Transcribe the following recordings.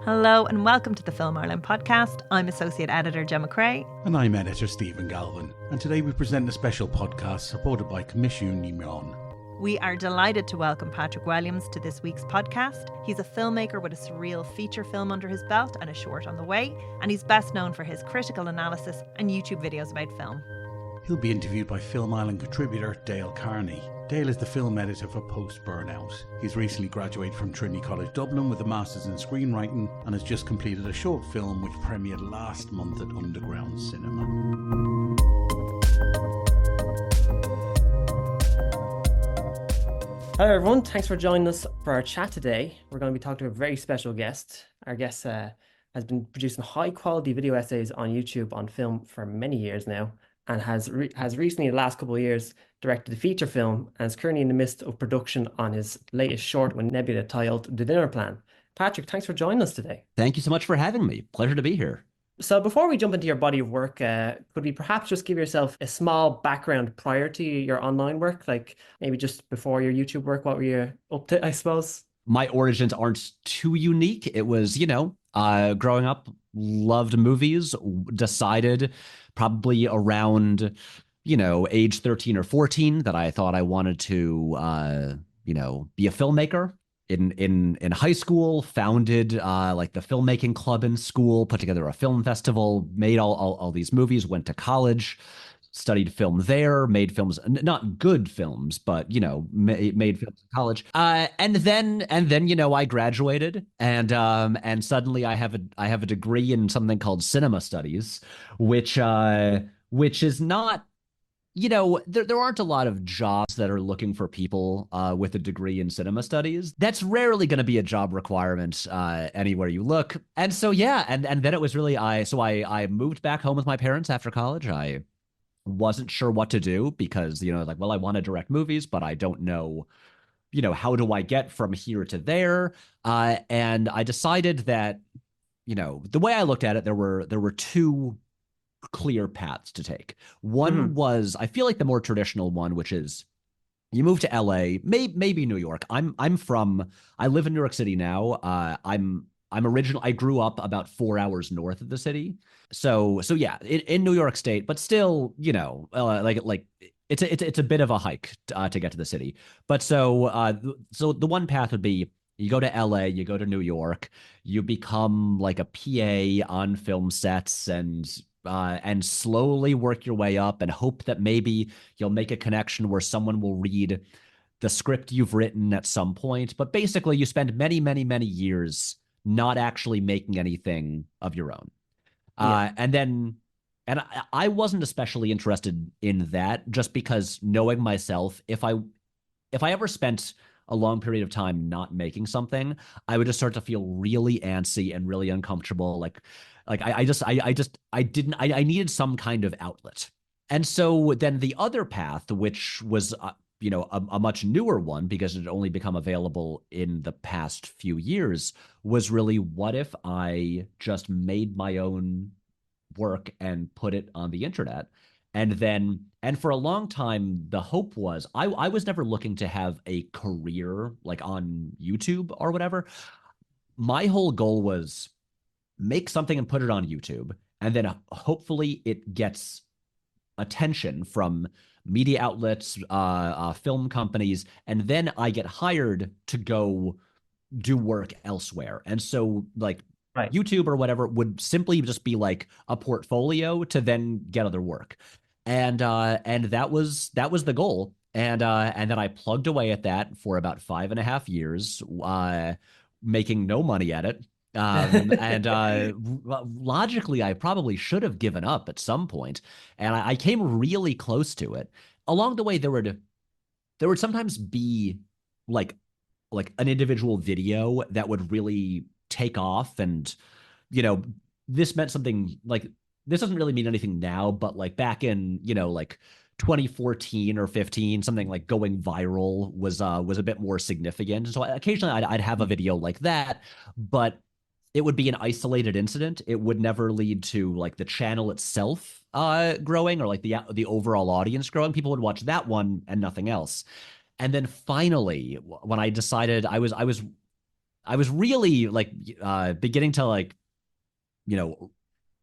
Hello and welcome to the Film Ireland podcast. I'm Associate Editor Gemma Cray. And I'm Editor Stephen Galvin. And today we present a special podcast supported by Coimisiún Meán. We are delighted to welcome Patrick Willems to this week's podcast. He's a filmmaker with a surreal feature film under his belt and a short on the way, and he's best known for his critical analysis and YouTube videos about film. He'll be interviewed by Film Ireland contributor Dale Kearney. Dale is the film editor for Post Burnout. He's recently graduated from Trinity College Dublin with a Masters in Screenwriting and has just completed a short film which premiered last month at Underground Cinema. Hello everyone, thanks for joining us for our chat today. We're going to be talking to a very special guest. Our guest has been producing high quality video essays on YouTube on film for many years now, and has recently, in the last couple of years, directed a feature film and is currently in the midst of production on his latest short with Nebula titled The Dinner Plan. Patrick, thanks for joining us today. Thank you so much for having me. Pleasure to be here. So before we jump into your body of work, could we perhaps just give yourself a small background prior to your online work? Like maybe just before your YouTube work, what were you up to, I suppose? My origins aren't too unique. It was, growing up, loved movies, decided probably around, age 13 or 14 that I thought I wanted to, be a filmmaker. In high school, founded like the filmmaking club in school, put together a film festival, made all these movies, went to college, studied film there, made films, not good films, but made films in college. And then I graduated, and suddenly I have a degree in something called cinema studies, which is not. There aren't a lot of jobs that are looking for people with a degree in cinema studies. That's rarely going to be a job requirement anywhere you look. And so, and then it was really, I moved back home with my parents after college. I wasn't sure what to do because, I want to direct movies, but I don't know, how do I get from here to there? And I decided that, the way I looked at it, there were two clear paths to take. One was, I feel like the more traditional one, which is you move to LA, maybe New York. I live in New York City now. I grew up about 4 hours north of the city. So yeah, in New York State, but still, it's a bit of a hike to get to the city. But so the one path would be you go to LA, you go to New York, you become like a PA on film sets and slowly work your way up and hope that maybe you'll make a connection where someone will read the script you've written at some point. But basically, you spend many, many, many years not actually making anything of your own. Yeah. And I wasn't especially interested in that, just because knowing myself, if I ever spent a long period of time not making something, I would just start to feel really antsy and really uncomfortable. I needed some kind of outlet. And so then the other path, which was, a much newer one because it had only become available in the past few years, was really, what if I just made my own work and put it on the internet? And for a long time, the hope was, I was never looking to have a career like on YouTube or whatever. My whole goal was make something and put it on YouTube, and then hopefully it gets attention from media outlets, film companies, and then I get hired to go do work elsewhere. And so right. YouTube or whatever would simply just be like a portfolio to then get other work. And that was the goal. And then I plugged away at that for about 5.5 years, making no money at it. Logically, I probably should have given up at some point, and I came really close to it. Along the way, there would sometimes be like an individual video that would really take off, and this meant something. Like, this doesn't really mean anything now, but like back in 2014 or 15, something like going viral was a bit more significant. So occasionally I'd have a video like that, but it would be an isolated incident. It would never lead to like the channel itself growing or like the overall audience growing. People would watch that one and nothing else. And then finally, when I decided I was I was really like beginning to like, you know,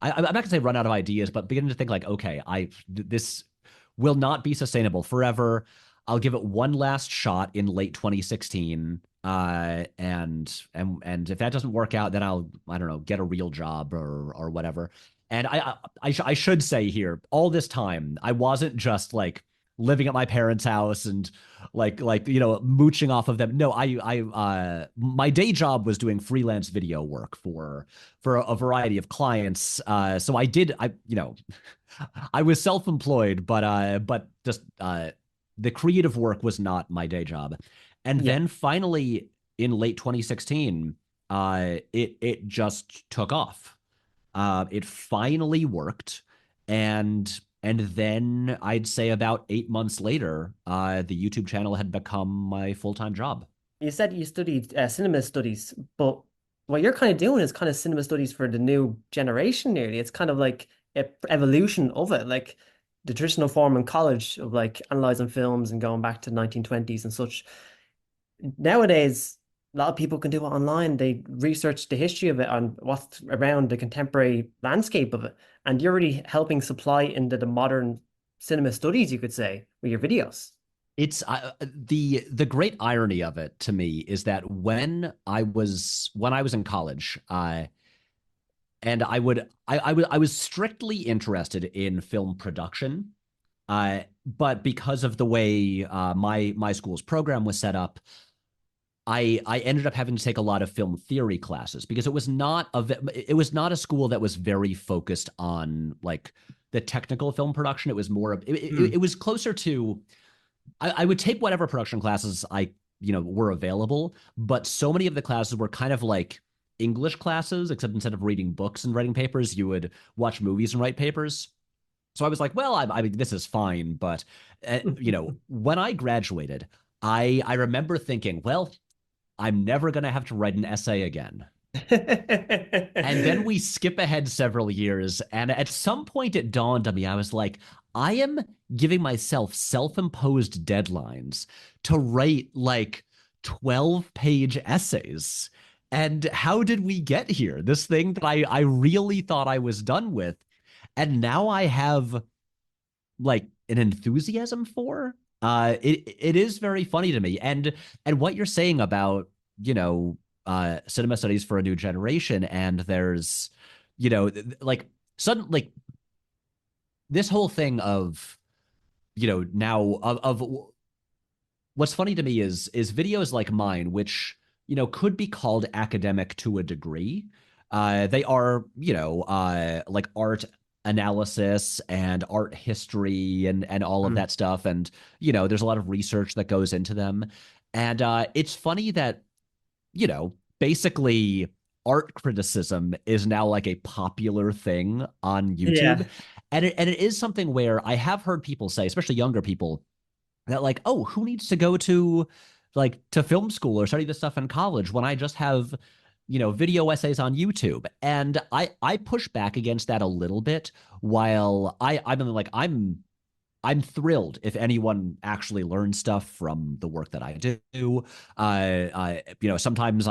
I'm not gonna say run out of ideas, but beginning to think like, okay, this will not be sustainable forever. I'll give it one last shot in late 2016. And if that doesn't work out, then I don't know, get a real job or whatever. And I should say here, all this time, I wasn't just like living at my parents' house and like mooching off of them. No, I my day job was doing freelance video work for a variety of clients. So I was self-employed, but just the creative work was not my day job. And then finally in late 2016, it just took off. It finally worked, and then I'd say about 8 months later, the YouTube channel had become my full-time job. You said you studied cinema studies, but what you're kind of doing is kind of cinema studies for the new generation nearly. It's kind of like an evolution of it, like the traditional form in college of like analyzing films and going back to the 1920s and such. Nowadays, a lot of people can do it online. They research the history of it and what's around the contemporary landscape of it. And you're really helping supply into the modern cinema studies, you could say, with your videos. It's the great irony of it to me is that when I was in college, and I was strictly interested in film production, but because of the way my school's program was set up, I ended up having to take a lot of film theory classes because it was not a school that was very focused on like the technical film production. It was more of it was closer to I would take whatever production classes were available, but so many of the classes were kind of like English classes, except instead of reading books and writing papers, you would watch movies and write papers. So I was like, well, I mean, this is fine, but when I graduated, I remember thinking, well, I'm never going to have to write an essay again. And then we skip ahead several years, and at some point it dawned on me, I was like, I am giving myself self-imposed deadlines to write like 12-page essays. And how did we get here? This thing that I really thought I was done with, and now I have like an enthusiasm for. It is very funny to me, and what you're saying about cinema studies for a new generation, and there's like sudden like this whole thing of now of what's funny to me is videos like mine, which could be called academic to a degree. They are like art analysis and art history and all of that stuff, and there's a lot of research that goes into them. And it's funny that basically art criticism is now like a popular thing on YouTube. And it is something where I have heard people say, especially younger people, that like, oh, who needs to go to film school or study this stuff in college when I just have video essays on YouTube? And I push back against that a little bit. While I'm thrilled if anyone actually learns stuff from the work that I do. Sometimes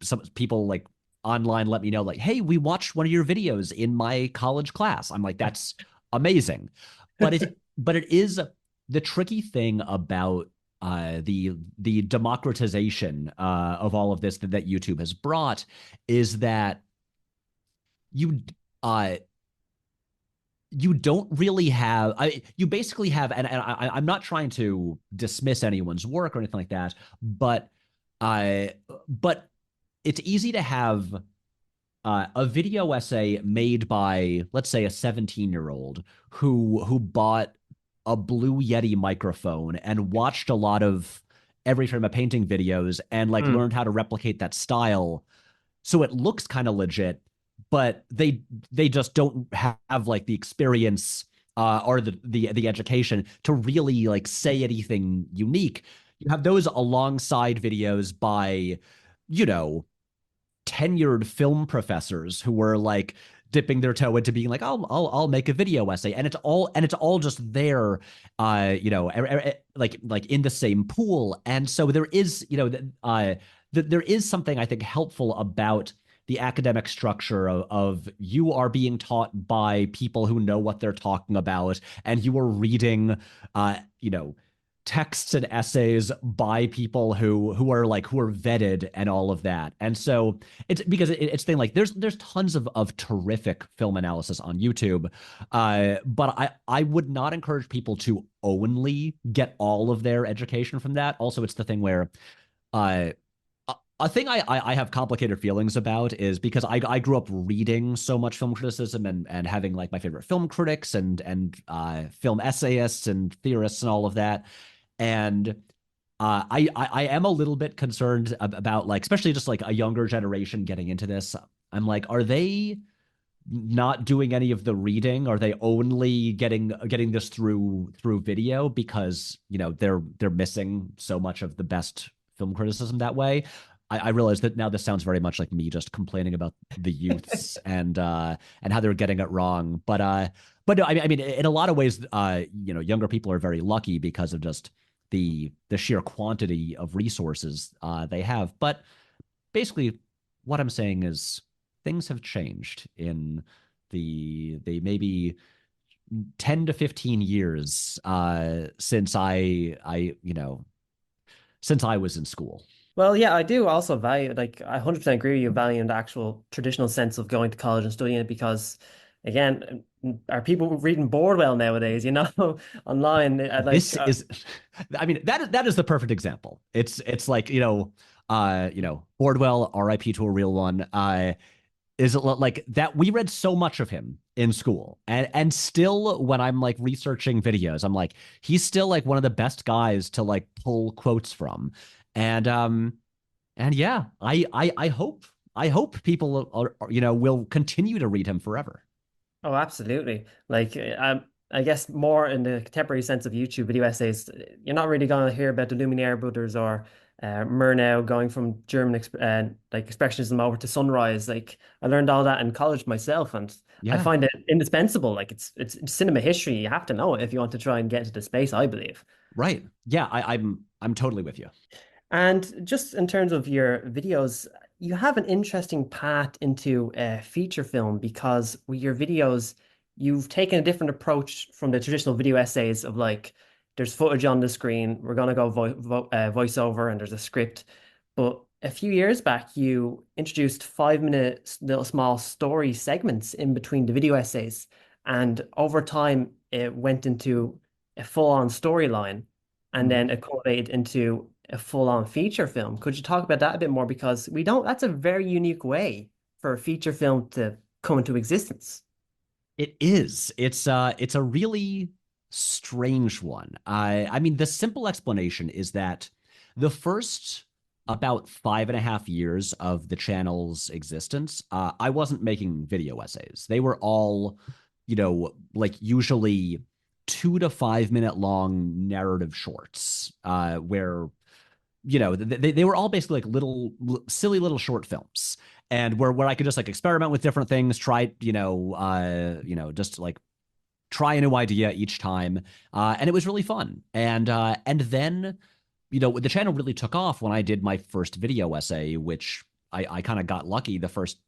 some people like online let me know like, hey, we watched one of your videos in my college class. I'm like, that's amazing. But it is the tricky thing about the democratization of all of this that YouTube has brought is that you don't really have you basically have, and I'm not trying to dismiss anyone's work or anything like that, but it's easy to have a video essay made by, let's say, a 17-year-old who bought a Blue Yeti microphone and watched a lot of Every Frame a Painting videos and like learned how to replicate that style, so it looks kind of legit, but they just don't have like the experience or the education to really like say anything unique. You have those alongside videos by tenured film professors who were like dipping their toe into being like, I'll make a video essay, and it's all just there, like in the same pool. And so there is there is something I think helpful about the academic structure of you are being taught by people who know what they're talking about, and you are reading, you know, texts and essays by people who are vetted and all of that. And so it's because it's thing like there's tons of terrific film analysis on YouTube, but I would not encourage people to only get all of their education from that. Also, it's the thing where a thing I have complicated feelings about is because I grew up reading so much film criticism and having like my favorite film critics and film essayists and theorists and all of that. And I am a little bit concerned about like, especially just like a younger generation getting into this. I'm like, are they not doing any of the reading? Are they only getting this through video because, you know, they're missing so much of the best film criticism that way? I realize that now this sounds very much like me just complaining about the youths and how they're getting it wrong. But no, I mean, in a lot of ways, you know, younger people are very lucky because of just the sheer quantity of resources they have. But basically, what I'm saying is things have changed in the maybe 10 to 15 years since I was in school. Well, yeah, I do also value, like, I 100% agree with you valuing the actual traditional sense of going to college and studying it because, again, are people reading Bordwell nowadays, you know, online? This is, I mean, that is the perfect example. It's like, Bordwell, RIP to a real one, is like that we read so much of him in school and still when I'm like researching videos, I'm like, he's still like one of the best guys to like pull quotes from. And yeah, I hope people are, you know, will continue to read him forever. Oh, absolutely. Like, I guess more in the contemporary sense of YouTube video essays, you're not really going to hear about the Lumiere brothers or Murnau going from German like expressionism over to Sunrise. Like, I learned all that in college myself, and I Yeah, find it indispensable. Like, it's cinema history. You have to know it if you want to try and get into the space, I believe. right. Yeah, I'm totally with you. And just in terms of your videos, you have an interesting path into feature film because with your videos, you've taken a different approach from the traditional video essays of like, there's footage on the screen, we're going to go voiceover, and there's a script. But a few years back, you introduced 5 minute little small story segments in between the video essays. And over time, it went into a full-on storyline and then it culminated into a full-on feature film. Could you talk about that a bit more? Because that's a very unique way for a feature film to come into existence. It is. It's a really strange one. I mean, the simple explanation is that the first about 5.5 years of the channel's existence, I wasn't making video essays. They were all, you know, like usually 2 to 5 minute long narrative shorts, where, you know, they were all basically like little silly little short films, and where I could just like experiment with different things, try, just like try a new idea each time, and it was really fun. And then, you know, the channel really took off when I did my first video essay, which I kind of got lucky the first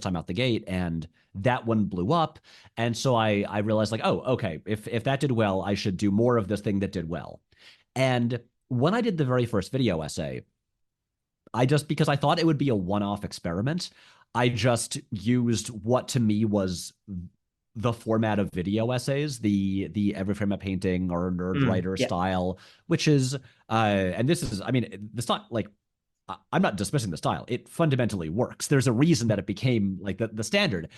time out the gate, and that one blew up. And so I realized like, oh, okay, if that did well, I should do more of this thing that did well. And when I did the very first video essay, because I thought it would be a one-off experiment, I just used what to me was the format of video essays, the every frame a painting or nerd writer style, which is, and this is, I mean, it's not like, I'm not dismissing the style. It fundamentally works. There's a reason that it became like the standard,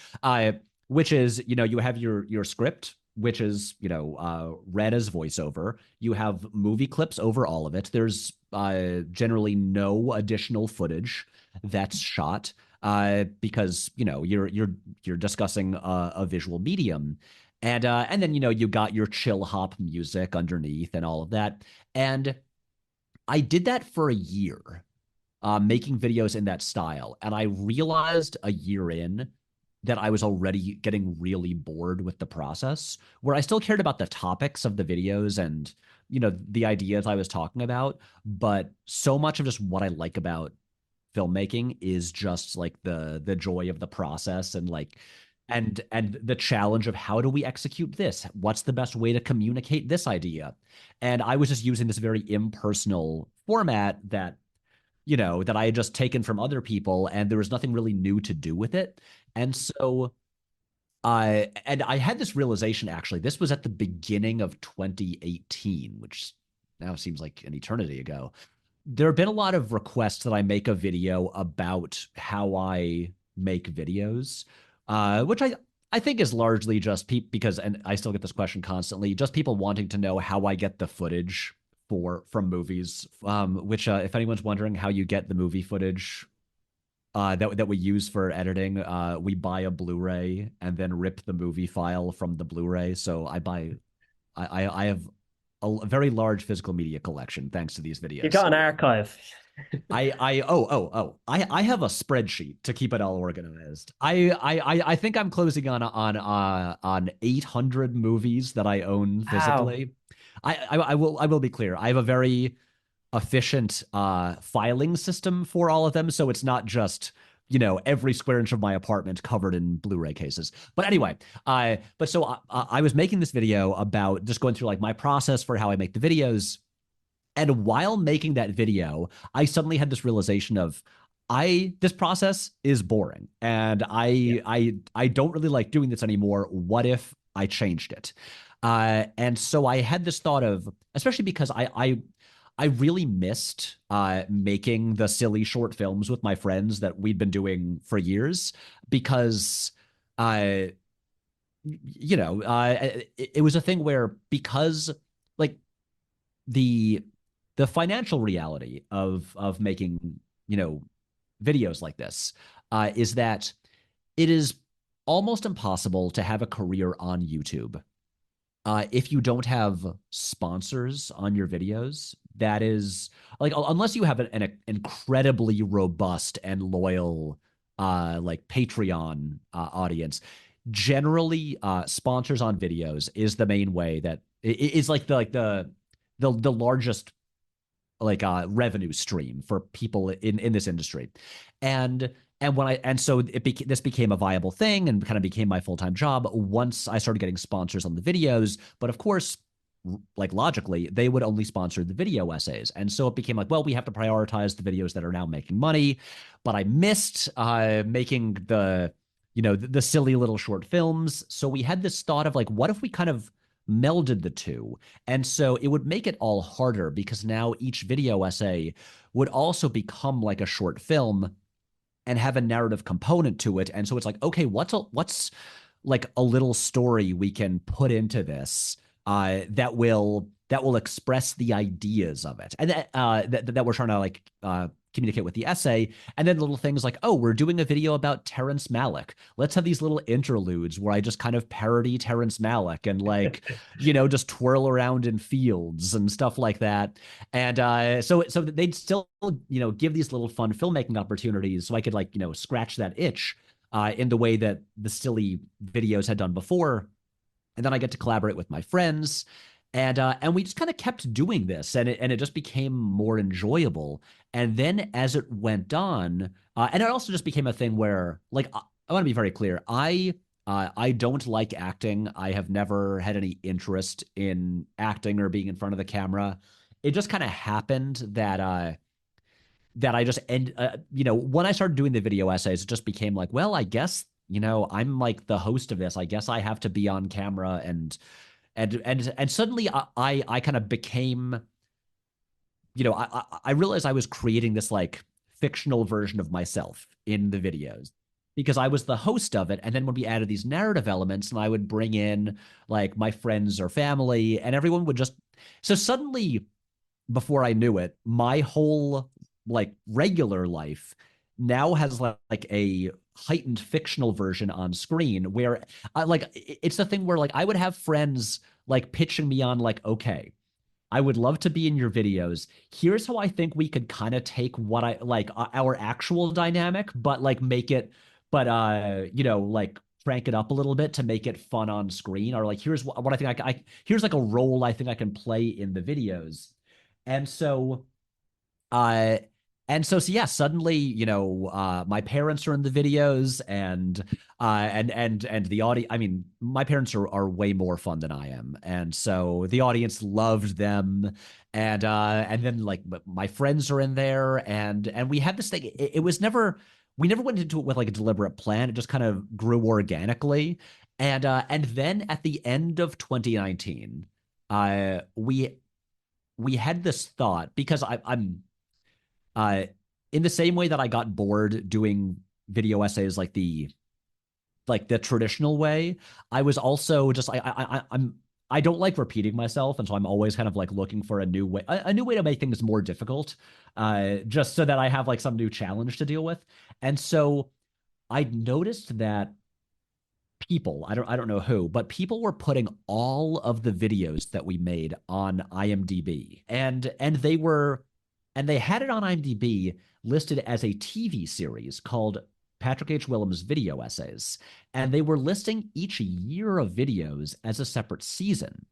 which is, you know, you have your script, which is, you know, read as voiceover. You have movie clips over all of it. There's generally no additional footage that's shot because, you know, you're discussing a visual medium. And then, you know, you got your chill hop music underneath and all of that. And I did that for a year, making videos in that style. And I realized a year in that I was already getting really bored with the process, where I still cared about the topics of the videos and, you know, the ideas I was talking about, but so much of just what I like about filmmaking is just like the joy of the process, and like and the challenge of how do we execute this? What's the best way to communicate this idea? And I was just using this very impersonal format that, that I had just taken from other people, and there was nothing really new to do with it. And so I had this realization, actually. This was at the beginning of 2018, which now seems like an eternity ago. There have been a lot of requests that I make a video about how I make videos, which I think is largely just because, and I still get this question constantly, just people wanting to know how I get the footage from movies, which if anyone's wondering how you get the movie footage that we use for editing, we buy a Blu-ray and then rip the movie file from the Blu-ray. So I have a very large physical media collection thanks to these videos. You got an archive. I have a spreadsheet to keep it all organized. I think I'm closing on 800 movies that I own physically. Wow. I will be clear. I have a very efficient filing system for all of them, so it's not just every square inch of my apartment covered in Blu-ray cases. But anyway, I was making this video about just going through like my process for how I make the videos, and while making that video, I suddenly had this realization of this process is boring, and I don't really like doing this anymore. What if I changed it? And so I had this thought of, especially because I really missed making the silly short films with my friends that we'd been doing for years, because it was a thing where, because like the financial reality of making videos like this is that it is almost impossible to have a career on YouTube if you don't have sponsors on your videos. That is, like, unless you have an incredibly robust and loyal like Patreon audience, generally sponsors on videos is the main way that is like the largest like revenue stream for people in this industry. And so this became a viable thing and kind of became my full-time job once I started getting sponsors on the videos. But of course, like logically, they would only sponsor the video essays. And so it became like, well, we have to prioritize the videos that are now making money. But I missed making the silly little short films. So we had this thought of like, what if we kind of melded the two? And so it would make it all harder, because now each video essay would also become like a short film and have a narrative component to it. And so it's like, okay, what's like a little story we can put into this that will express the ideas of it, and that we're trying to like communicate with the essay. And then little things like, oh, we're doing a video about Terrence Malick. Let's have these little interludes where I just kind of parody Terrence Malick and like, just twirl around in fields and stuff like that. And so they'd still, give these little fun filmmaking opportunities so I could like, scratch that itch in the way that the silly videos had done before. And then I get to collaborate with my friends. And we just kind of kept doing this, and it just became more enjoyable. And then as it went on, and it also just became a thing where, like, I want to be very clear. I don't like acting. I have never had any interest in acting or being in front of the camera. It just kind of happened that I just when I started doing the video essays, it just became like, well, I guess, I'm like the host of this. I guess I have to be on camera, and suddenly I kind of became, I realized I was creating this like fictional version of myself in the videos, because I was the host of it. And then when we added these narrative elements, and I would bring in like my friends or family, and everyone would just, so suddenly, before I knew it, my whole like regular life now has like a heightened fictional version on screen, where it's the thing where like I would have friends like pitching me on like, okay, I would love to be in your videos. Here's how I think we could kind of take what I like our actual dynamic, but like make it, but like crank it up a little bit to make it fun on screen. Or like, here's what I think here's like a role I think I can play in the videos. And so so yeah, suddenly, my parents are in the videos, and the audience. I mean, my parents are way more fun than I am, and so the audience loved them, and then like my friends are in there, and we had this thing. It was never we never went into it with like a deliberate plan. It just kind of grew organically, and then at the end of 2019, we had this thought because I'm uh, in the same way that I got bored doing video essays like the traditional way, I was also just I don't like repeating myself, and so I'm always kind of like looking for a new way to make things more difficult, just so that I have like some new challenge to deal with. And so I noticed that people, I don't know who, but people were putting all of the videos that we made on IMDb, and they had it on IMDb listed as a TV series called Patrick H. Willems Video Essays, and they were listing each year of videos as a separate season.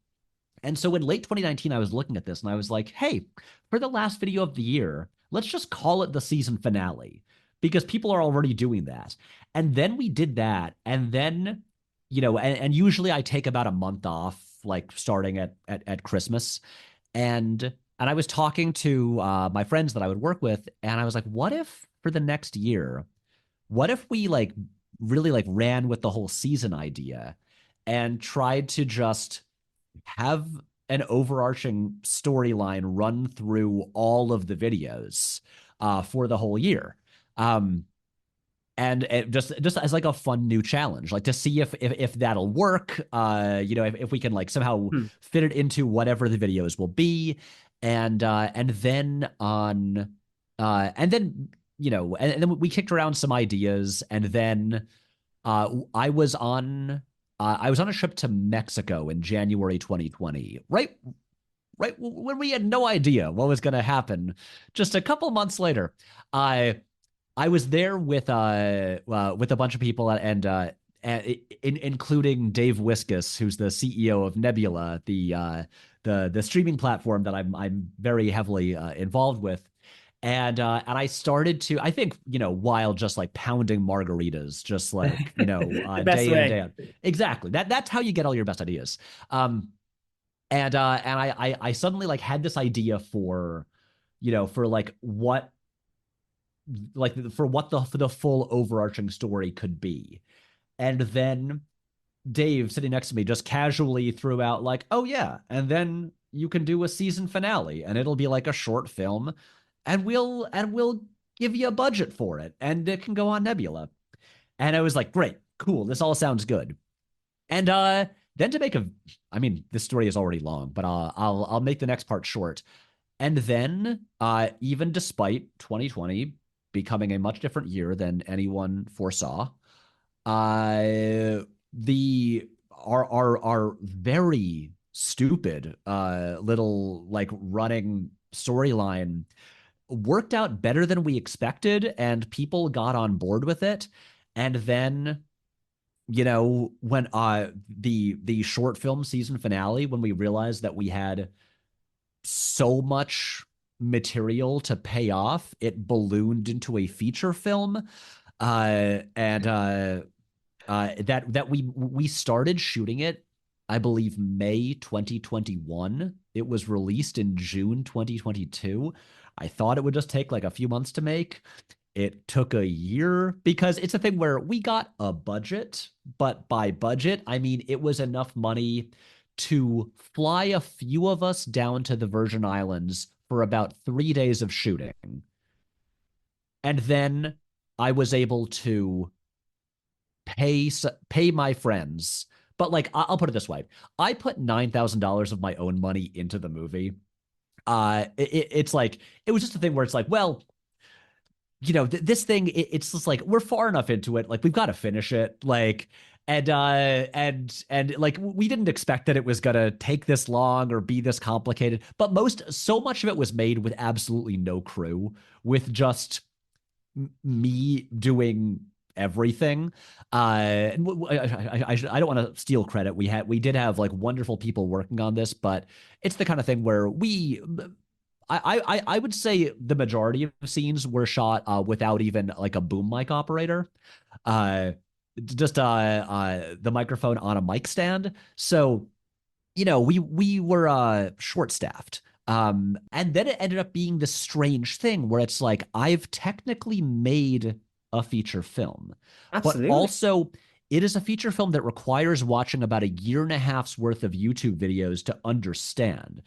And so in late 2019, I was looking at this and I was like, hey, for the last video of the year, let's just call it the season finale because people are already doing that. And then we did that. And then, and usually I take about a month off, like starting at Christmas. And I was talking to my friends that I would work with, and I was like, what if for the next year, what if we like really like ran with the whole season idea and tried to just have an overarching storyline run through all of the videos for the whole year. And it just as like a fun new challenge, like to see if that'll work, if we can like somehow fit it into whatever the videos will be. And then we kicked around some ideas, and then I was on a trip to Mexico in January 2020, right when we had no idea what was going to happen. Just a couple months later, I was there with a bunch of people, and including Dave Wiskus, who's the CEO of Nebula, the streaming platform that I'm very heavily involved with. And I started to, I think, while just like pounding margaritas, just like, day in and day out. Exactly. That's how you get all your best ideas. And I suddenly like had this idea for what the full overarching story could be. And then Dave, sitting next to me, just casually threw out like, oh yeah, and then you can do a season finale and it'll be like a short film, and we'll give you a budget for it and it can go on Nebula. And I was like, great, cool, this all sounds good. And then this story is already long, but I'll make the next part short. And then even despite 2020 becoming a much different year than anyone foresaw, our very stupid little like running storyline worked out better than we expected, and people got on board with it. And then when the short film season finale, when we realized that we had so much material to pay off, it ballooned into a feature film, that we started shooting it, I believe, May 2021. It was released in June 2022. I thought it would just take like a few months to make. It took a year because it's a thing where we got a budget, but by budget, I mean it was enough money to fly a few of us down to the Virgin Islands for about 3 days of shooting. And then I was able to pay my friends. But like, I'll put it this way. I put $9,000 of my own money into the movie. It's like, it was just a thing where it's like, well, this thing, it's just like, we're far enough into it. Like, we've got to finish it. Like, and like, we didn't expect that it was gonna take this long or be this complicated, but so much of it was made with absolutely no crew, with just me doing everything. I don't want to steal credit. We did have like wonderful people working on this, but it's the kind of thing where I would say the majority of scenes were shot without even like a boom mic operator. Uh, just the microphone on a mic stand. So, we were short staffed. And then it ended up being this strange thing where it's like I've technically made a feature film, but Absolutely. also it is a feature film that requires watching about a year and a half's worth of YouTube videos to understand.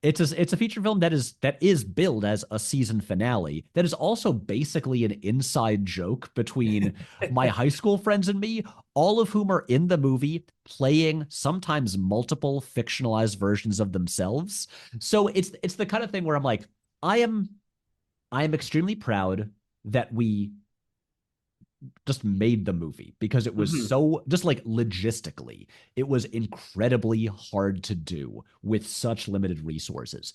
It's a feature film that is billed as a season finale that is also basically an inside joke between my high school friends and me, all of whom are in the movie playing sometimes multiple fictionalized versions of themselves. So it's the kind of thing where I'm like, I am extremely proud that we just made the movie because it was so just like logistically, it was incredibly hard to do with such limited resources.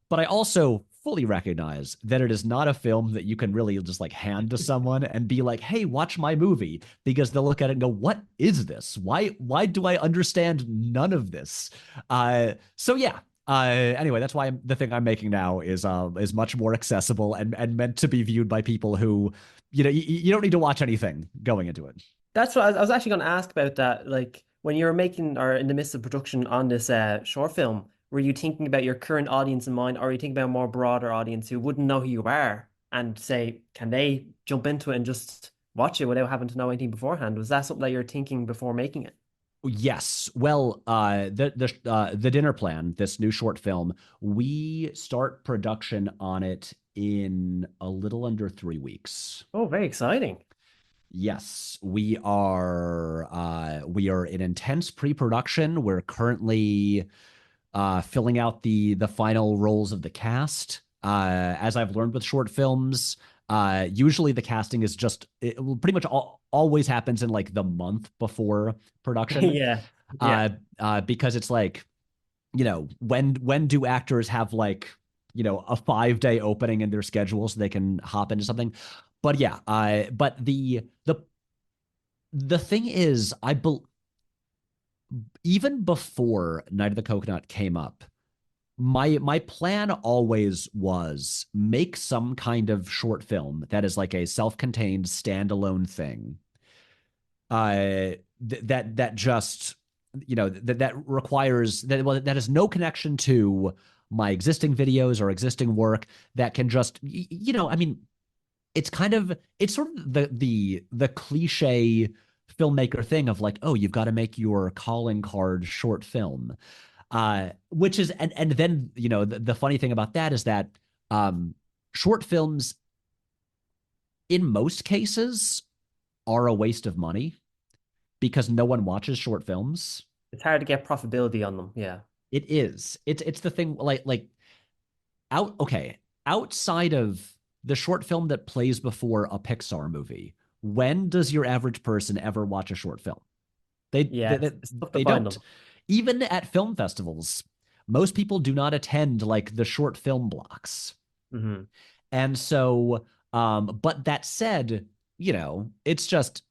But I also fully recognize that it is not a film that you can really just like hand to someone and be like, hey, watch my movie, because they'll look at it and go, what is this? Why do I understand none of this? So yeah. Anyway, that's why the thing I'm making now is much more accessible and meant to be viewed by people who, you don't need to watch anything going into it. That's what I was actually going to ask about that. Like when you were making or in the midst of production on this short film, were you thinking about your current audience in mind, or are you thinking about a more broader audience who wouldn't know who you are and say, can they jump into it and just watch it without having to know anything beforehand? Was that something that you're thinking before making it? Yes. Well, the dinner plan, this new short film, we start production on it in a little under 3 weeks. Oh, very exciting. Yes, we are in intense pre-production. We're currently filling out the final roles of the cast. As I've learned with short films, usually the casting is pretty much always happens in like the month before production. Yeah. Yeah. Because it's like, when do actors have like, a 5-day opening in their schedule so they can hop into something? But yeah, but the thing is, even before Night of the Coconut came up, my plan always was make some kind of short film that is like a self-contained standalone thing. That just that requires that has no connection to my existing videos or existing work, that can just I mean, it's sort of the cliche filmmaker thing of like, oh, you've got to make your calling card short film. Which is and then the funny thing about that is that short films in most cases are a waste of money because no one watches short films. It's hard to get profitability on them. Yeah. It is. It's the thing outside of the short film that plays before a Pixar movie, when does your average person ever watch a short film? They don't. Them. Even at film festivals, most people do not attend like the short film blocks. Mm-hmm. And so, but that said, it's just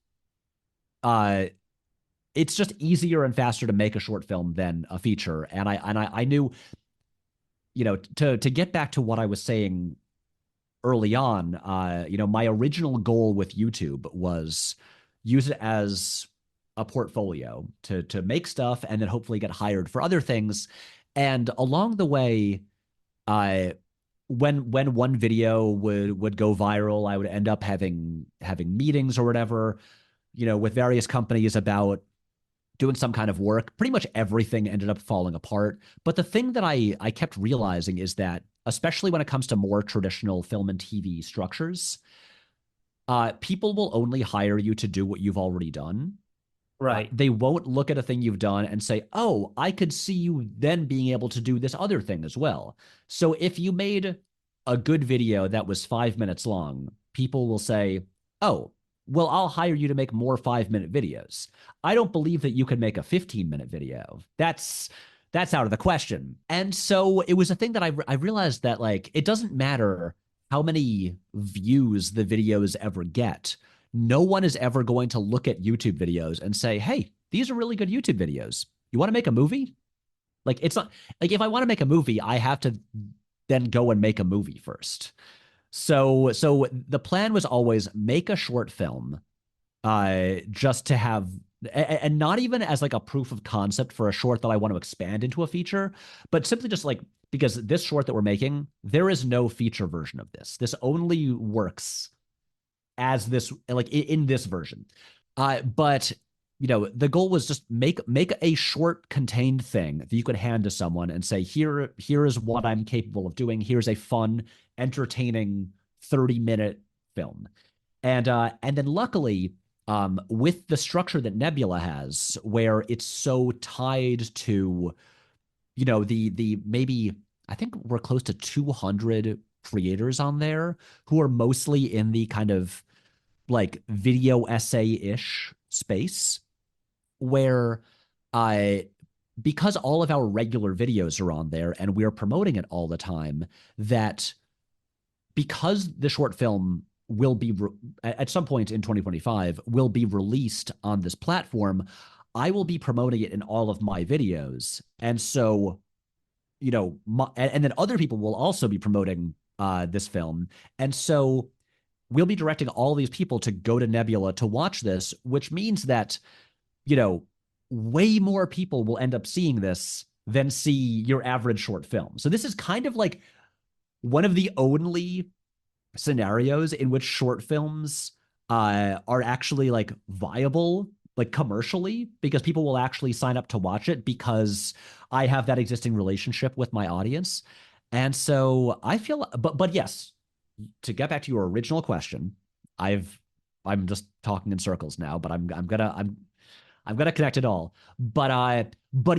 easier and faster to make a short film than a feature. And I knew, to get back to what I was saying early on, my original goal with YouTube was use it as a portfolio to make stuff and then hopefully get hired for other things. And along the way, when one video would go viral, I would end up having meetings or whatever, with various companies about doing some kind of work. Pretty much everything ended up falling apart. But the thing that I kept realizing is that, especially when it comes to more traditional film and TV structures, people will only hire you to do what you've already done. Right. They won't look at a thing you've done and say, oh, I could see you then being able to do this other thing as well. So if you made a good video that was 5 minutes long, people will say, oh, well, I'll hire you to make more 5-minute videos. I don't believe that you can make a 15-minute video. That's out of the question. And so it was a thing that I realized that like, it doesn't matter how many views the videos ever get. No one is ever going to look at YouTube videos and say, hey, these are really good YouTube videos. You want to make a movie? Like, it's not like if I want to make a movie, I have to then go and make a movie first. So the plan was always make a short film, just to have, and not even as like a proof of concept for a short that I want to expand into a feature, but simply just like, because this short that we're making, there is no feature version of this. This only works as this, like in this version. But the goal was just make a short contained thing that you could hand to someone and say, here is what I'm capable of doing. Here's a fun, entertaining 30-minute film. And then luckily, with the structure that Nebula has, where it's so tied to, the maybe, I think we're close to 200 creators on there who are mostly in the kind of like video essay-ish space, where because all of our regular videos are on there and we're promoting it all the time, that because the short film will be at some point in 2025 will be released on this platform, I will be promoting it in all of my videos. And so, and then other people will also be promoting this film. And so we'll be directing all these people to go to Nebula to watch this, which means that, way more people will end up seeing this than see your average short film. So this is kind of like one of the only scenarios in which short films are actually like viable, like commercially, because people will actually sign up to watch it because I have that existing relationship with my audience. And so I feel, but yes, to get back to your original question, I'm just talking in circles now, but I'm gonna connect it all. But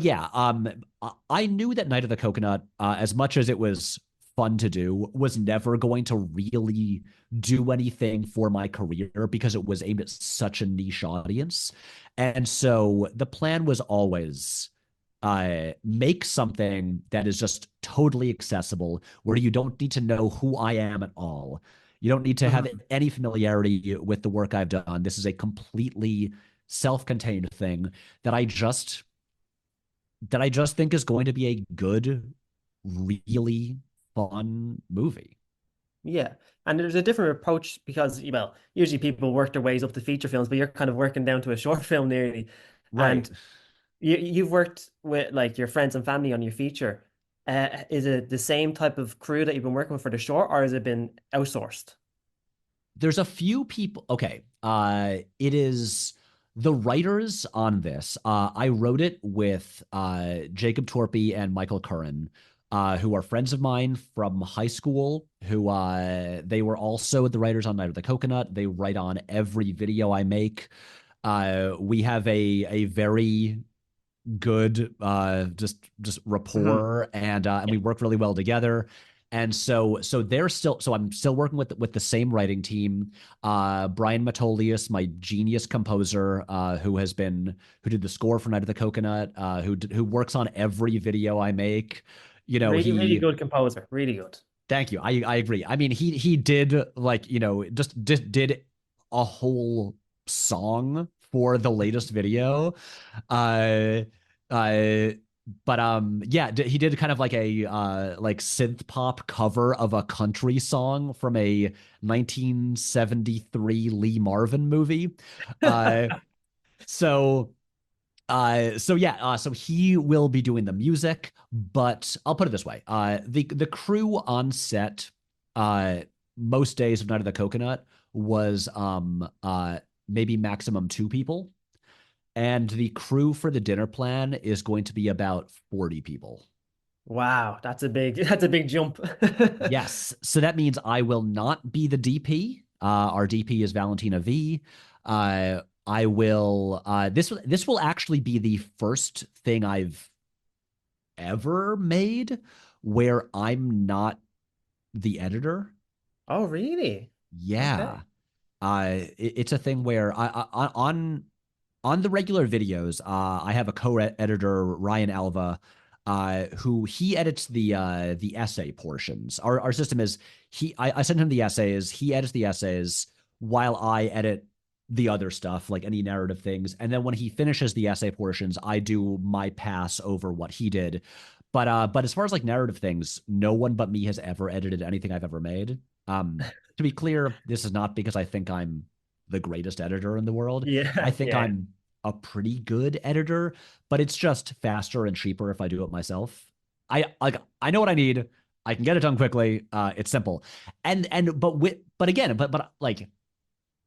yeah, I knew that Night of the Coconut, as much as it was fun to do, was never going to really do anything for my career because it was aimed at such a niche audience. And so the plan was always make something that is just totally accessible, where you don't need to know who I am at all. You don't need to have any familiarity with the work I've done. This is a completely self-contained thing that I just think is going to be a good, really fun movie. Yeah. And there's a different approach because, usually people work their ways up to feature films, but you're kind of working down to a short film nearly. Right. And you've worked with like your friends and family on your feature. Is it the same type of crew that you've been working with for the short, or has it been outsourced? There's a few people. Okay. It is the writers on this. I wrote it with Jacob Torpy and Michael Curran, who are friends of mine from high school, who they were also the writers on Night of the Coconut. They write on every video I make. We have a very good just rapport, and we work really well together. And so I'm still working with the same writing team. Brian Matolius, my genius composer, who did the score for Night of the Coconut, who works on every video I make. Really good composer, really good. Thank you. I agree. I mean, he did like, just did a whole song for the latest video. Yeah, he did kind of like a like synth pop cover of a country song from a 1973 Lee Marvin movie. So he will be doing the music, but I'll put it this way. The crew on set most days of Night of the Coconut was maybe maximum 2 people. And the crew for the dinner plan is going to be about 40 people. Wow, that's a big jump. Yes. So that means I will not be the DP. Our DP is Valentina V. I will this will actually be the first thing I've ever made where I'm not the editor. Oh, really? Yeah. Okay. It's a thing where on the regular videos, I have a co-editor, Ryan Alva, who he edits the essay portions. Our system is I send him the essays, he edits the essays while I edit the other stuff, like any narrative things. And then when he finishes the essay portions, I do my pass over what he did. But as far as like narrative things, no one but me has ever edited anything I've ever made. To be clear, this is not because I think I'm the greatest editor in the world. I Yeah, think yeah, I'm a pretty good editor, but it's just faster and cheaper if I do it myself. I know what I need. I can get it done quickly. It's simple. But again, but like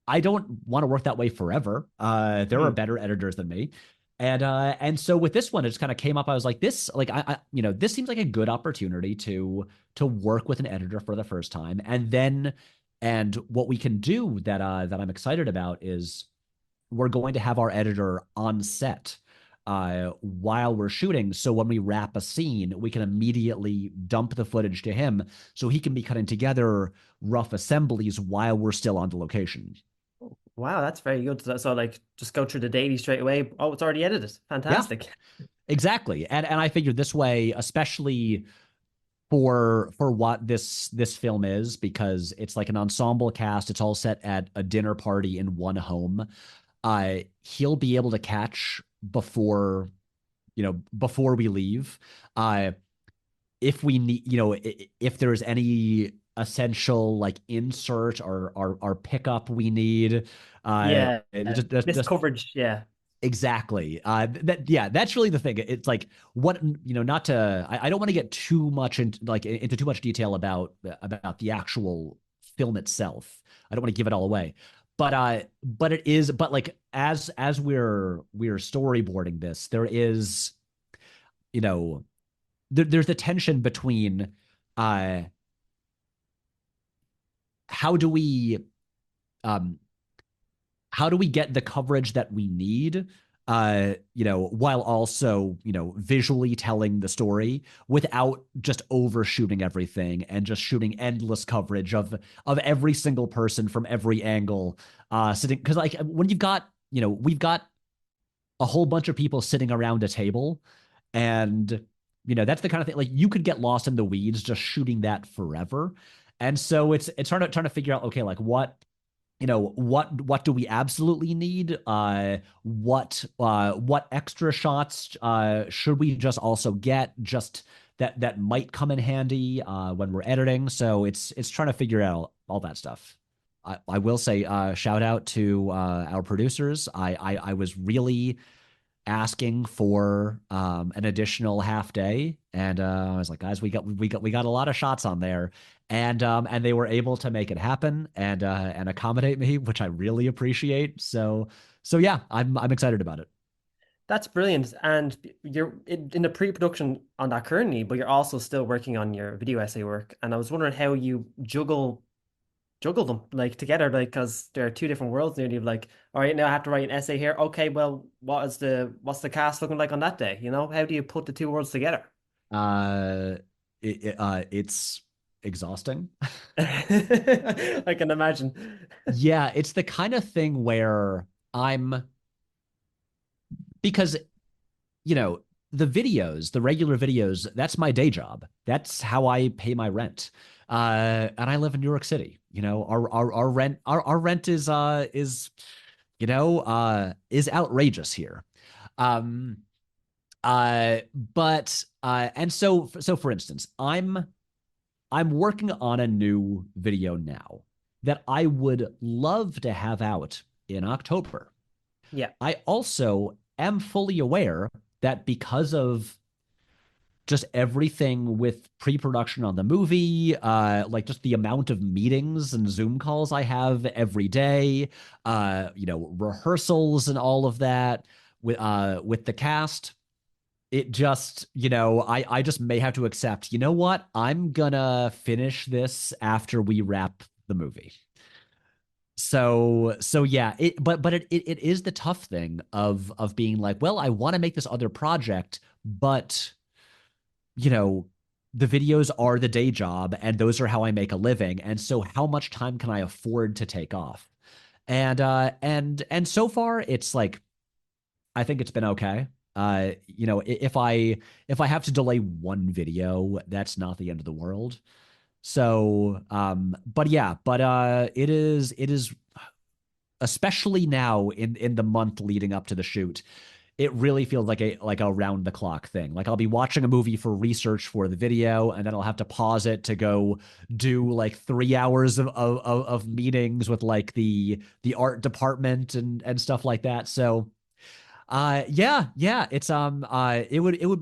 I don't want to work that way forever. There are mm, better editors than me. And so with this one, it just kind of came up. I was like, this, like, this seems like a good opportunity to work with an editor for the first time. And what we can do that I'm excited about is we're going to have our editor on set while we're shooting. So when we wrap a scene, we can immediately dump the footage to him so he can be cutting together rough assemblies while we're still on the location. wow, that's very good. So like, just go through the daily straight away. Oh, it's already edited. Yeah, Fantastic. exactly. And I figured this way, especially for what this film is, because it's like an ensemble cast. It's all set at a dinner party in one home. He'll be able to catch before we leave. If we need, if there's any essential like insert or pickup we need, Yeah, this just coverage. Yeah, exactly. That's really the thing. It's like what not to. I don't want to get too much into too much detail about the actual film itself. I don't want to give it all away. But it is. But like as we're storyboarding this, there is, there's the tension between uh how do we um how do we get the coverage that we need, while also, visually telling the story without just overshooting everything and just shooting endless coverage of every single person from every angle, sitting, because like when you've got, we've got a whole bunch of people sitting around a table, and that's the kind of thing, like you could get lost in the weeds just shooting that forever. And so it's trying to figure out, okay, like what do we absolutely need? What extra shots should we just also get, just that might come in handy when we're editing? So it's trying to figure out all that stuff. I will say shout out to our producers. I was really asking for an additional half day, and I was like, guys, we got a lot of shots on there, and they were able to make it happen and accommodate me, which I really appreciate. So yeah, I'm excited about it. that's brilliant. And you're in the pre-production on that currently, but you're also still working on your video essay work. And I was wondering how you juggle them like together, like because there are two different worlds nearly. Like, all right, now I have to write an essay here. Okay, well, what's the cast looking like on that day? How do you put the two worlds together? Uh, it's exhausting. I can imagine. Yeah, it's the kind of thing where I'm because the regular videos, that's my day job. That's how I pay my rent. And I live in New York City. Our rent is outrageous here. Um, but and so for instance, I'm working on a new video now that I would love to have out in October. Yeah. I also am fully aware that because of just everything with pre-production on the movie, like just the amount of meetings and Zoom calls I have every day, rehearsals and all of that with the cast, it just, I just may have to accept, you know what? I'm gonna finish this after we wrap the movie. So yeah, it is the tough thing of being like, well, I want to make this other project, but you know, the videos are the day job and those are how I make a living. And so how much time can I afford to take off? And so far it's like I think it's been okay. If I have to delay one video, that's not the end of the world. So but yeah, but it is especially now in the month leading up to the shoot, it really feels like a round the clock thing. Like I'll be watching a movie for research for the video, and then I'll have to pause it to go do like 3 hours of meetings with like the art department and stuff like that. So yeah, it's it would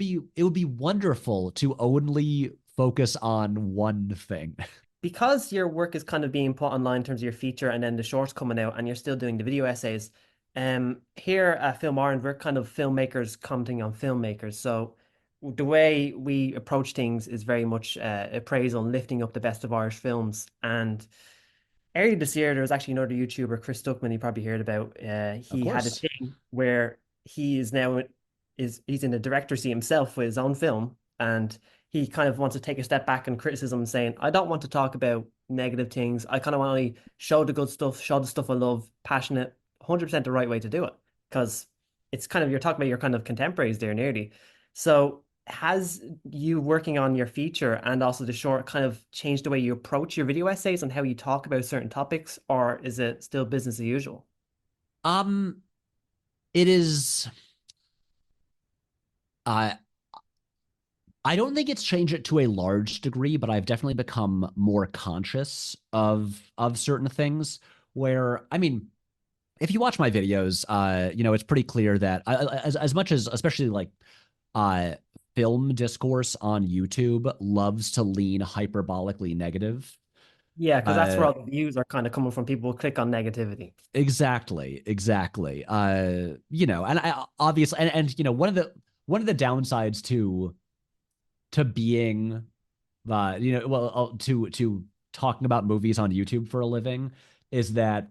be wonderful to only focus on one thing. Because your work is kind of being put online in terms of your feature and then the shorts coming out and you're still doing the video essays. Here at Filmar, we're kind of filmmakers commenting on filmmakers. So the way we approach things is very much appraisal and lifting up the best of Irish films. And earlier this year, there was actually another YouTuber, Chris Stuckman, you probably heard about. Of He had a course. thing where he is now he's in the director seat himself with his own film, and he kind of wants to take a step back in criticism, saying, "I don't want to talk about negative things. I kind of want to show the good stuff, show the stuff I love, passionate, 100% the right way to do it." Because it's kind of you're talking about your kind of contemporaries there, nearly. So has you working on your feature and also the short kind of changed the way you approach your video essays and how you talk about certain topics, or is it still business as usual? Um, it is. Uh, I don't think it's changed it to a large degree, but I've definitely become more conscious of certain things. Where I mean, if you watch my videos, it's pretty clear that as much as especially like uh film discourse on YouTube loves to lean hyperbolically negative. Yeah, because that's where Uh, all the views are kind of coming from. People who click on negativity. exactly. And I obviously and one of the downsides to being to talking about movies on YouTube for a living is that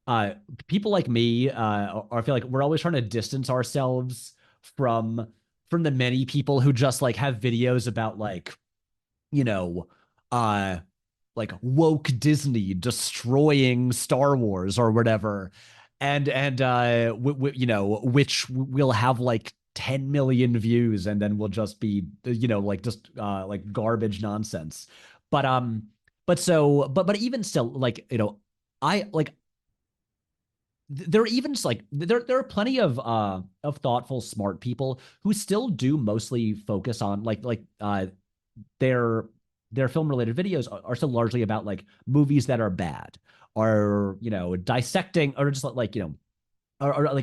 uh people like me I feel like we're always trying to distance ourselves from the many people who just like have videos about like you know uh like woke Disney destroying Star Wars or whatever, and which will have like 10 million views, and then will just be like just like garbage nonsense. But even still, like I like there are even like there are plenty of thoughtful, smart people who still do mostly focus on their film related videos are still largely about like movies that are bad, or dissecting, or just or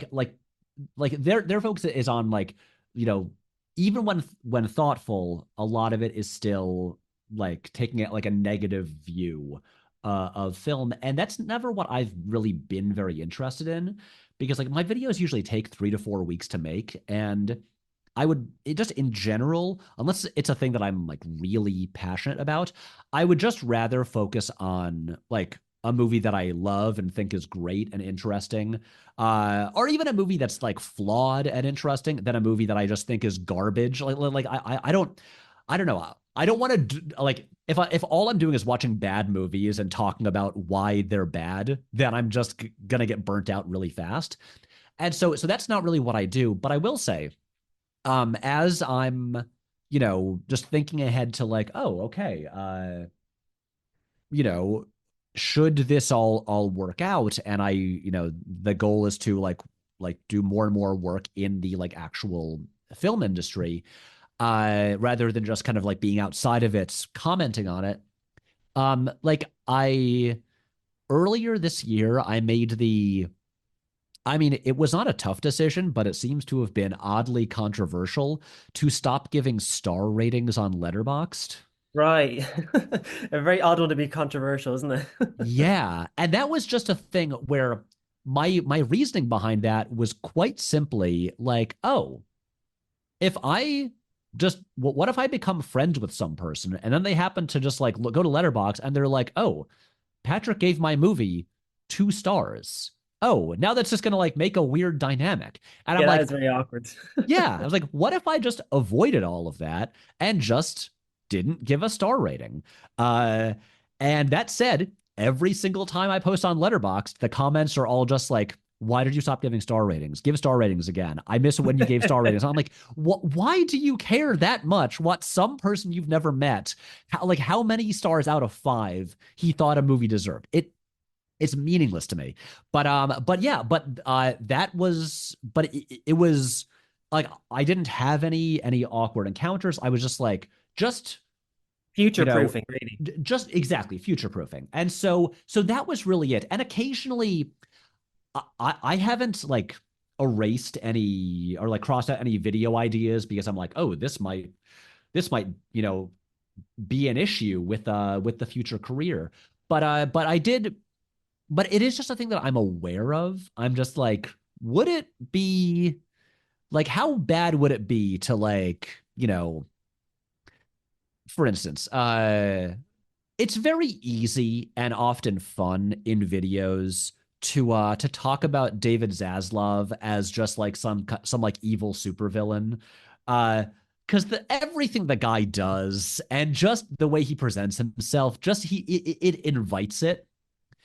like their focus is on like you know even when thoughtful, a lot of it is still like taking it like a negative view of film, and that's never what I've really been very interested in, because like my videos usually take 3 to 4 weeks to make, and I would it just in general, unless it's a thing that I'm like really passionate about, I would just rather focus on like a movie that I love and think is great and interesting, or even a movie that's like flawed and interesting, than a movie that I just think is garbage. I don't know. I don't want to like if all I'm doing is watching bad movies and talking about why they're bad, then I'm just gonna get burnt out really fast. And so that's not really what I do. But I will say, as I'm just thinking ahead to like, oh, okay, you know should this all work out, and the goal is to like do more and more work in the like actual film industry, rather than just kind of like being outside of it commenting on it. Like I earlier this year I made the I mean, it was not a tough decision, but it seems to have been oddly controversial to stop giving star ratings on Letterboxd. Right. A very odd one to be controversial, isn't it? Yeah, and that was just a thing where my reasoning behind that was quite simply like, oh, if I just what if I become friends with some person and then they happen to just like go to Letterboxd and they're like, oh, Patrick gave my movie 2 stars. Oh, now that's just gonna like make a weird dynamic. And I'm Yeah, that like, is very awkward. yeah, I was like, what if I just avoided all of that and just didn't give a star rating? Uh, and that said, every single time I post on Letterboxd, the comments are all just like, why did you stop giving star ratings? Give star ratings again. I miss it when you gave star ratings. I'm like, what? Why do you care that much? What some person you've never met, how many stars out of 5 he thought a movie deserved? it's meaningless to me. But yeah, that was, but it was like I didn't have any awkward encounters. I was just like, just Future proofing, really. just exactly future proofing. And so that was really it. And occasionally I haven't like erased any or like crossed out any video ideas because I'm like, oh, this might, be an issue with the future career. But I did, but it is just a thing that I'm aware of. I'm just like, would it be like how bad would it be to like, for instance, it's very easy and often fun in videos to talk about David Zaslav as just like some like evil supervillain. Because everything the guy does and just the way he presents himself, just it invites it.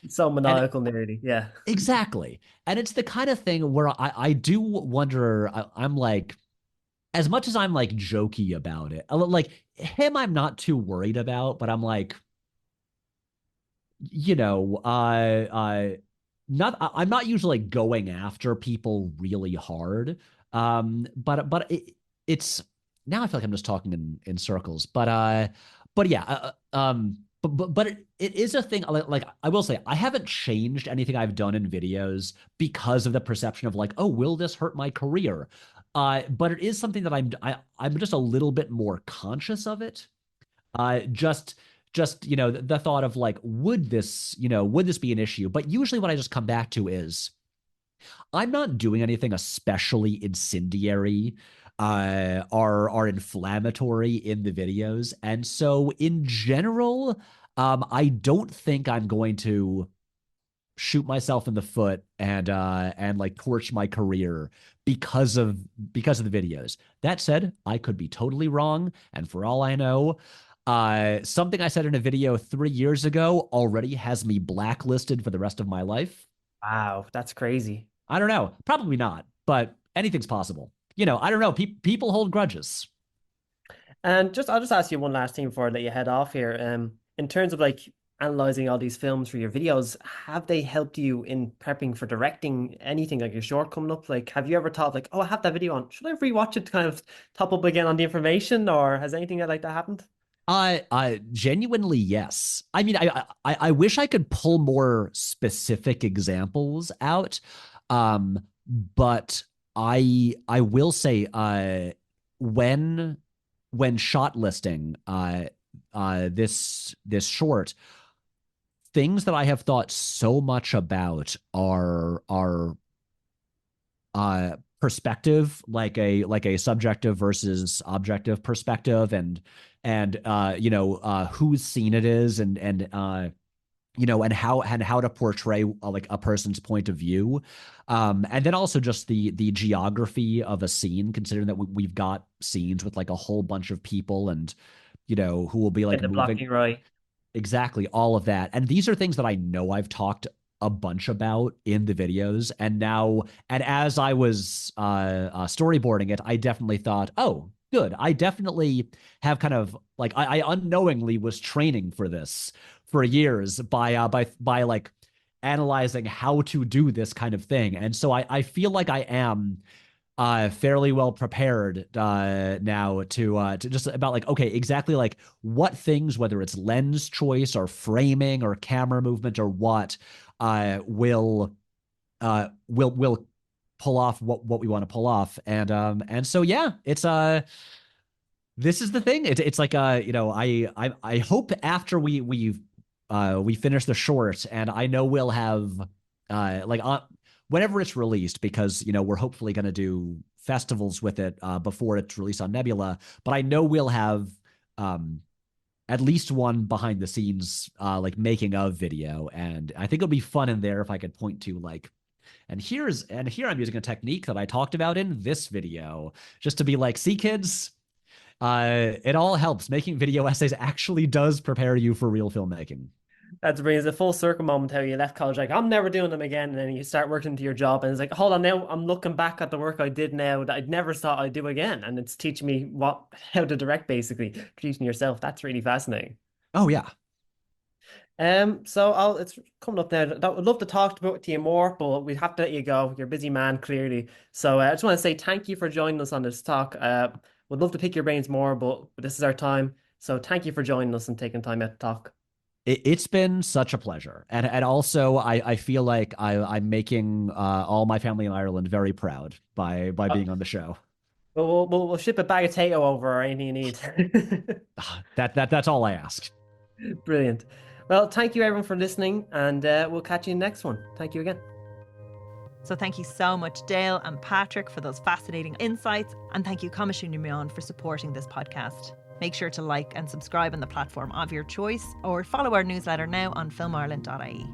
So And maniacal, nearly. Yeah. exactly. And it's the kind of thing where I do wonder, I'm like, as much as I'm like jokey about it, like him, I'm not too worried about, but I'm like, you know, I'm not usually like going after people really hard. But it's now I feel like I'm just talking in circles. But yeah, but it is a thing. Like I will say, I haven't changed anything I've done in videos because of the perception of like, oh, will this hurt my career? But it is something that I'm just a little bit more conscious of it. Just the thought of like, would this be an issue? But usually what I just come back to is I'm not doing anything especially incendiary are inflammatory in the videos. And so in general, I don't think I'm going to shoot myself in the foot and like torch my career because of the videos. That said, I could be totally wrong, and for all I know, something I said in a video 3 years ago already has me blacklisted for the rest of my life. Wow, that's crazy. I don't know, probably not, but anything's possible. I don't know. People hold grudges. And I'll just ask you one last thing before I let you head off here. In terms of like analyzing all these films for your videos, have they helped you in prepping for directing anything like your short coming up? Like, have you ever thought like, oh, I have that video on, should I rewatch it to kind of top up again on the information, or has anything like that happened? Genuinely, yes. I mean, I wish I could pull more specific examples out. But I will say, when shot listing, this short, things that I have thought so much about are perspective, like a subjective versus objective perspective, and whose scene it is, and how to portray like a person's point of view, and then also just the geography of a scene, considering that we've got scenes with like a whole bunch of people, and who will be like And the moving. blocking, right? Exactly, all of that. And these are things that I know I've talked a bunch about in the videos. And as I was storyboarding it, I definitely thought, oh, good. I definitely have kind of like I unknowingly was training for this for years by like analyzing how to do this kind of thing. And so I feel like I am fairly well prepared now to just about like, okay, exactly like what things, whether it's lens choice or framing or camera movement or what, will pull off what we want to pull off. And so yeah, it's this is the thing. It's like I hope after we finish the short, and I know we'll have like whenever it's released, because we're hopefully going to do festivals with it before it's released on Nebula. But I know we'll have at least one behind the scenes like making of video, and I think it'll be fun in there if I could point to like, and here I'm using a technique that I talked about in this video, just to be like, see kids, it all helps. Making video essays actually does prepare you for real filmmaking. That brings a full circle moment how you left college like, I'm never doing them again, and then you start working into your job and it's like, hold on, now I'm looking back at the work I did now that I'd never thought I'd do again, and it's teaching me how to direct, basically producing yourself. That's really fascinating. Oh yeah. So it's coming up now. I would love to talk to you more, but we have to let you go. You're a busy man, clearly. So I just want to say thank you for joining us on this talk. Would love to pick your brains more, but this is our time. So thank you for joining us and taking time out to talk. It's been such a pleasure. And also I feel like I'm making all my family in Ireland very proud by being on the show. We'll ship a bag of Tato over or anything you need. That's all I ask. Brilliant. Well, thank you everyone for listening, and we'll catch you in the next one. Thank you again. So thank you so much, Dale and Patrick, for those fascinating insights, and thank you Coimisiún Meán for supporting this podcast. Make sure to like and subscribe on the platform of your choice, or follow our newsletter now on filmireland.ie.